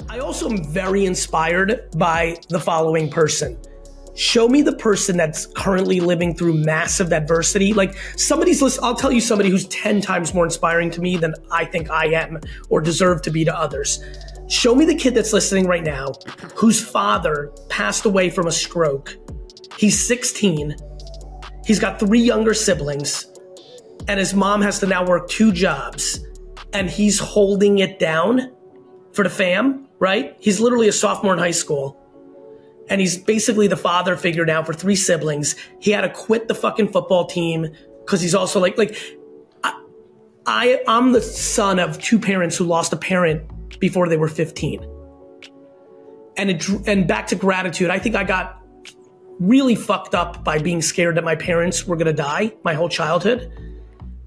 I also am very inspired by the following person. Show me the person that's currently living through massive adversity. Like I'll tell you somebody who's 10 times more inspiring to me than I think I am or deserve to be to others. Show me the kid that's listening right now whose father passed away from a stroke. He's 16. He's got 3 younger siblings, and his mom has to now work 2 jobs, and he's holding it down for the fam, right? He's literally a sophomore in high school, and he's basically the father figure now for 3 siblings. He had to quit the fucking football team because he's also I'm the son of 2 parents who lost a parent before they were 15. And back to gratitude, I think I got really fucked up by being scared that my parents were gonna die my whole childhood.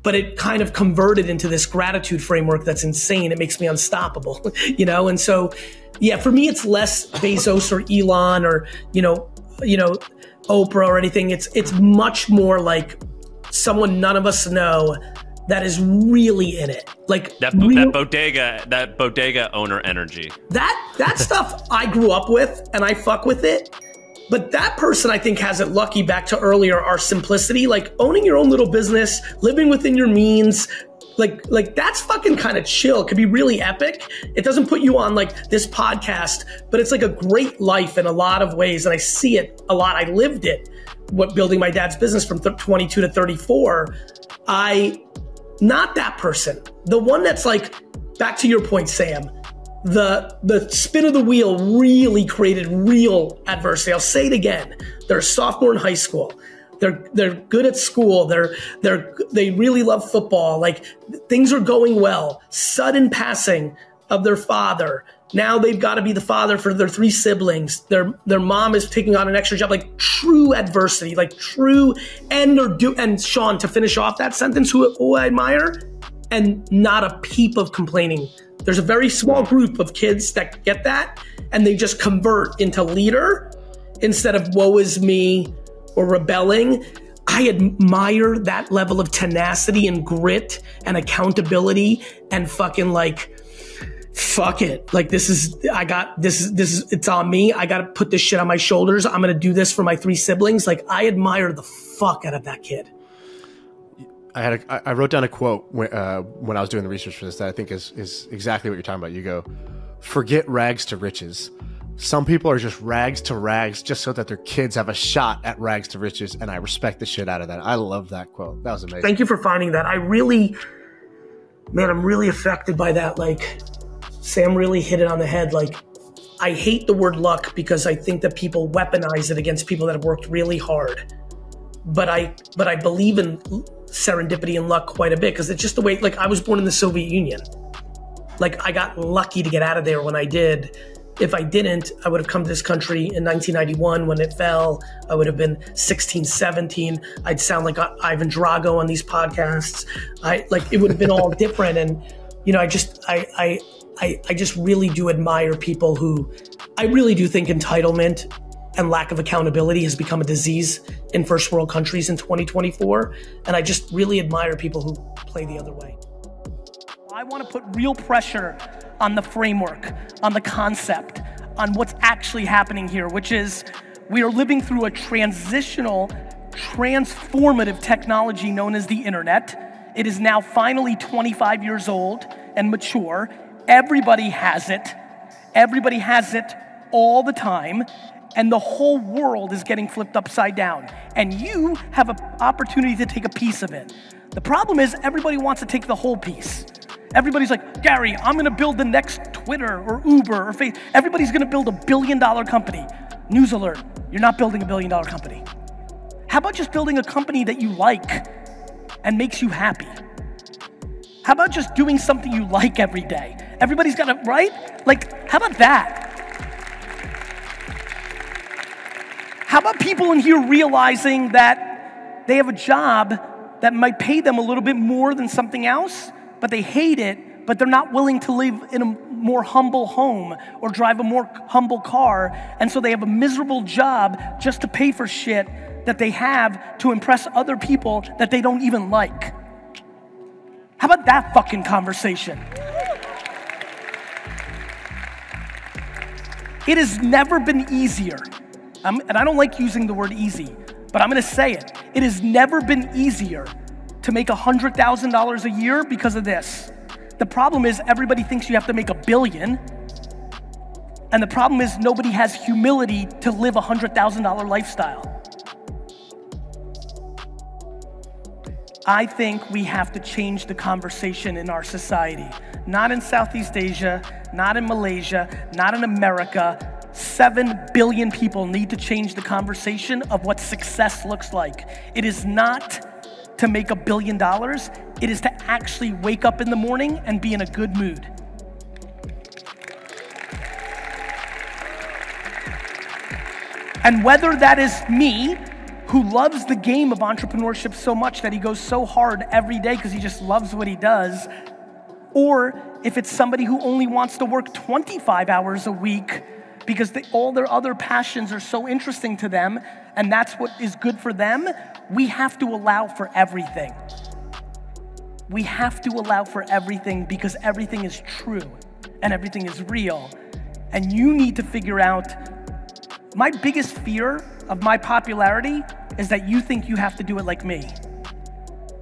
But it kind of converted into this gratitude framework that's insane. It makes me unstoppable, you know? And so, yeah, for me, it's less Bezos or Elon or, Oprah or anything. It's much more like someone none of us know that is really in it. Like that bodega owner energy. That stuff I grew up with and I fuck with it. But that person, I think, has it lucky. Back to earlier, our simplicity, like owning your own little business, living within your means, like that's fucking kind of chill. It could be really epic. It doesn't put you on like this podcast, but it's like a great life in a lot of ways. And I see it a lot. I lived it, building my dad's business from 22 to 34. Not that person. The one that's like, back to your point, Sam, the spin of the wheel really created real adversity. I'll say it again. They're a sophomore in high school. They're good at school. They really love football. Like things are going well. Sudden passing of their father. Now they've got to be the father for their 3 siblings. Their mom is taking on an extra job. Like true adversity. Like true and Sean, to finish off that sentence, who I admire, and not a peep of complaining. There's a very small group of kids that get that, and they just convert into leader instead of woe is me or rebelling. I admire that level of tenacity and grit and accountability and fucking like, fuck it. Like it's on me. I got to put this shit on my shoulders. I'm going to do this for my 3 siblings. Like I admire the fuck out of that kid. I wrote down a quote when I was doing the research for this that I think is exactly what you're talking about. You go, forget rags to riches. Some people are just rags to rags just so that their kids have a shot at rags to riches, and I respect the shit out of that. I love that quote. That was amazing. Thank you for finding that. I'm really affected by that. Like, Sam really hit it on the head. Like, I hate the word luck because I think that people weaponize it against people that have worked really hard. But I believe in serendipity and luck quite a bit because it's just the way, like I was born in the Soviet Union. Like I got lucky to get out of there when I did. If I didn't, I would have come to this country in 1991 when it fell. I would have been 16, 17. I'd sound like Ivan Drago on these podcasts. It would have been all different. And, I just really do admire people who, I really do think entitlement and lack of accountability has become a disease in first world countries in 2024. And I just really admire people who play the other way. I want to put real pressure on the framework, on the concept, on what's actually happening here, which is we are living through a transitional, transformative technology known as the internet. It is now finally 25 years old and mature. Everybody has it. Everybody has it all the time. And the whole world is getting flipped upside down. And you have an opportunity to take a piece of it. The problem is everybody wants to take the whole piece. Everybody's like, Gary, I'm gonna build the next Twitter or Uber or Facebook. Everybody's gonna build $1 billion company. News alert, you're not building $1 billion company. How about just building a company that you like and makes you happy? How about just doing something you like every day? Everybody's got to, right? Like, how about that? How about people in here realizing that they have a job that might pay them a little bit more than something else, but they hate it, but they're not willing to live in a more humble home or drive a more humble car, and so they have a miserable job just to pay for shit that they have to impress other people that they don't even like. How about that fucking conversation? It has never been easier. And I don't like using the word easy, but I'm gonna say it. It has never been easier to make $100,000 a year because of this. The problem is everybody thinks you have to make $1 billion. And the problem is nobody has humility to live a $100,000 lifestyle. I think we have to change the conversation in our society. Not in Southeast Asia, not in Malaysia, not in America. 7 billion people need to change the conversation of what success looks like. It is not to make $1 billion. It is to actually wake up in the morning and be in a good mood. And whether that is me, who loves the game of entrepreneurship so much that he goes so hard every day because he just loves what he does, or if it's somebody who only wants to work 25 hours a week because all their other passions are so interesting to them and that's what is good for them, we have to allow for everything. We have to allow for everything because everything is true and everything is real. And you need to figure out, my biggest fear of my popularity is that you think you have to do it like me.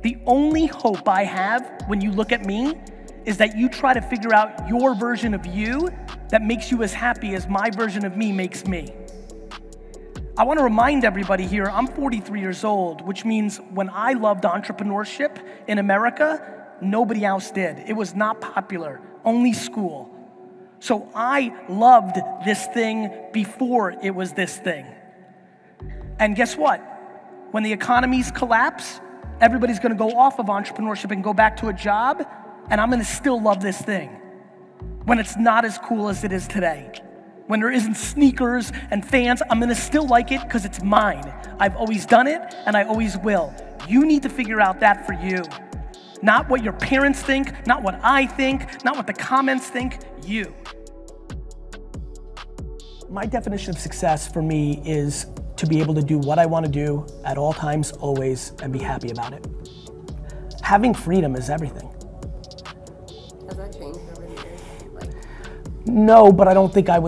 The only hope I have when you look at me is that you try to figure out your version of you that makes you as happy as my version of me makes me. I want to remind everybody here, I'm 43 years old, which means when I loved entrepreneurship in America, nobody else did. It was not popular, only school. So I loved this thing before it was this thing. And guess what? When the economies collapse, everybody's gonna go off of entrepreneurship and go back to a job, and I'm gonna still love this thing when it's not as cool as it is today. When there isn't sneakers and fans, I'm gonna still like it because it's mine. I've always done it, and I always will. You need to figure out that for you. Not what your parents think, not what I think, not what the comments think, you. My definition of success for me is to be able to do what I want to do at all times, always, and be happy about it. Having freedom is everything. Has that changed over the years? No, but I don't think I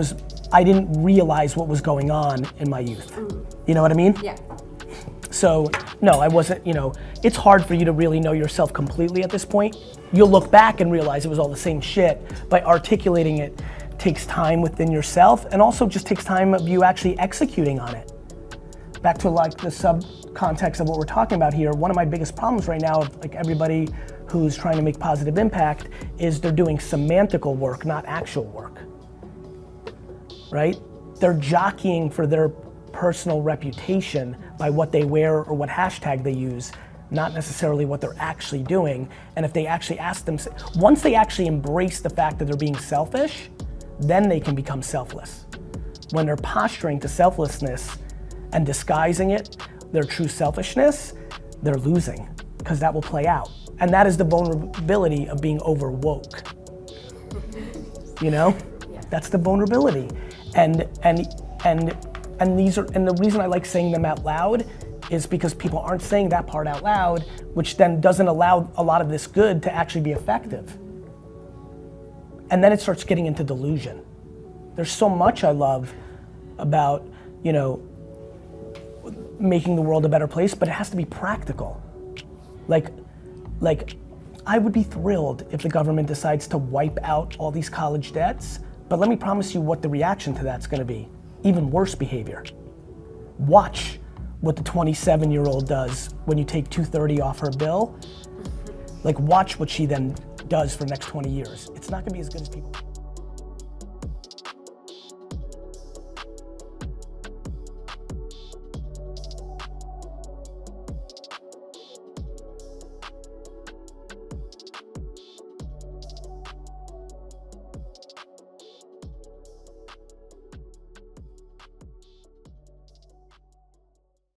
didn't realize what was going on in my youth. You know what I mean? Yeah. So, no, I wasn't, it's hard for you to really know yourself completely at this point. You'll look back and realize it was all the same shit. By articulating it takes time within yourself and also just takes time of you actually executing on it. Back to like the sub-context of what we're talking about here, one of my biggest problems right now of like everybody who's trying to make positive impact is they're doing semantical work, not actual work, right? They're jockeying for their personal reputation by what they wear or what hashtag they use, not necessarily what they're actually doing. And if they actually ask them, once they actually embrace the fact that they're being selfish, then they can become selfless. When they're posturing to selflessness and disguising it, their true selfishness, they're losing, because that will play out. And that is the vulnerability of being over woke. Yeah. That's the vulnerability. And the reason I like saying them out loud is because people aren't saying that part out loud, which then doesn't allow a lot of this good to actually be effective. And then it starts getting into delusion. There's so much I love about, making the world a better place, but it has to be practical. Like I would be thrilled if the government decides to wipe out all these college debts, but let me promise you what the reaction to that's gonna be. Even worse behavior. Watch what the 27-year-old does when you take $230 off her bill. Like watch what she then does for the next 20 years. It's not gonna be as good as people.